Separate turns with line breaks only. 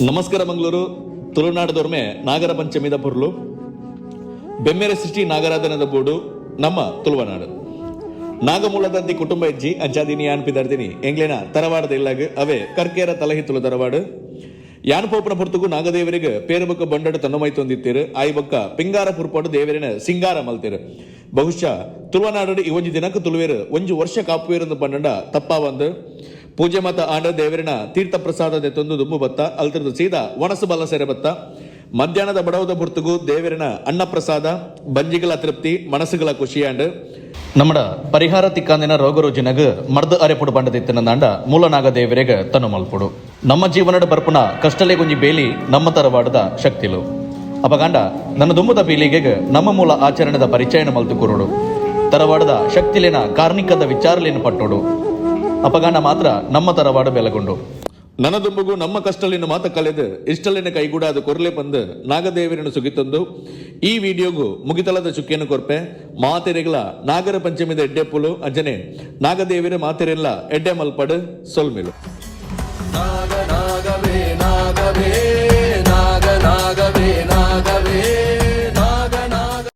ನಮಸ್ಕಾರ ಮಂಗಳೂರು ತುಳುನಾಡದೊರ್ಮೆ ನಾಗರ ಪಂಚಮಿದ ಪೊರ್ಲು ಬೆಮ್ಮೆರೆ ಸೃಷ್ಟಿ ನಾಗರಾಧನದ ಬೋಡು ನಮ್ಮ ತುಳುವನಾಡು ನಾಗಮೂಲದಂತಿ ಕುಟುಂಬ ಹೆಜ್ಜಿ ಅಂಚಾದಿನಿ ಯಾನ್ ಪಿದಾರ್ದಿನಿ ಎಂಗ್ಲೇನ ತರವಾಡದ ಇಲ್ಲಾಗ ಅವೇ ಕರ್ಕೇರ ತಲಹಿತ್ತುಲು ತರವಾಡು ಯಾನ್ ಪೋಪನ ಪೊರ್ತುಗು ನಾಗದೇವರಿಗೆ ಪೇರುಬಕ್ಕ ಬಂಡಡು ತನ್ನಮೈ ತೊಂದಿತ್ತೀರು ಆಯಿ ಬೊಕ್ಕ ಪಿಂಗಾರ ಪುರ್ಪಾಡು ದೇವರಿನ ಸಿಂಗಾರ ಮಲ್ತೀರು ಬಹುಶಃ ತುಳುವನಾಡು ಈ ಒಂಜಿ ದಿನಕ್ಕೆ ತುಳುವೇರು ಒಂಜು ವರ್ಷ ಕಾಪುವೇರು ಪಂಡ ತಪ್ಪ ಬಂದು ಪೂಜೆ ಮತ ಆಂಡ ದೇವರಿನ ತೀರ್ಥ ಪ್ರಸಾದದ ತೊಂದು ದುಂಬು ಬತ್ತ ಅಲ್ತಿರ್ದು ಸೀದಾ ಒಣಸು ಬಲ್ಲ ಸೆರೆ ಬತ್ತ ಮಧ್ಯಾಹ್ನದ ಬಡವದ ಬುರ್ತುಗು ದೇವರಿನ ಅನ್ನ ಪ್ರಸಾದ ಬಂಜಿಗಳ ತೃಪ್ತಿ ಮನಸ್ಸುಗಳ ಖುಷಿಯಾಂಡ್ ನಮ್ಮಡ ಪರಿಹಾರ ತಿಕ್ಕಾಂದಿನ ರೋಗ ರುಜಿನಗ ಮರ್ದ ಅರೆಪುಡು ಬಂಡದಿತ್ತಿನಂದಾಂಡ ಮೂಲನಾಗ ದೇವರಿಗೆ ತನು ಮಲ್ಪುಡು ನಮ್ಮ ಜೀವನದ ಬರ್ಪುನ ಕಷ್ಟಲೆ ಗುಂಜಿ ಬೇಲಿ ನಮ್ಮ ತರವಾಡದ ಶಕ್ತಿಲು ಅಪಗಾಂಡ ನನ್ನ ದುಂಬುದ ಪೀಳಿಗೆಗೆ ನಮ್ಮ ಮೂಲ ಆಚರಣೆದ ಪರಿಚಯನ ಮಲ್ತು ಕೂರುಡು ತರವಾಡದ ಶಕ್ತಿಲೇನ ಕಾರ್ಣಿಕದ ವಿಚಾರಲೇನ ಪಟ್ಟೋಡು ಅಪಗಾಂಡ ಮಾತ್ರ ನಮ್ಮ ತರವಾಡ ಬೆಲಗೊಂಡು ನನ್ನ ದುಂಬುಗು ನಮ್ಮ ಕಷ್ಟಲಿನ ಮಾತ ಕಳೆದು ಇಷ್ಟಲಿನ ಕೈಗೂಡಾದ ಕೊರ್ಲೆ ಬಂದು ನಾಗದೇವರನ್ನು ಸುಗಿತಂದು ಈ ವಿಡಿಯೋಗು ಮುಗಿತಲದ ಚುಕ್ಕಿಯನ್ನು ಕೊರ್ಪೆ ಮಾತೆರೆಗಳ ನಾಗರ ಪಂಚಮಿದ ಎಡ್ಡೆ ಪುಲು ಅಂಜನೆ ನಾಗದೇವರ ಮಾತೆರೆಲ್ಲ ಎಡ್ಡೆ ಮಲ್ಪಡು ಸೊಲ್ಮಿಲು.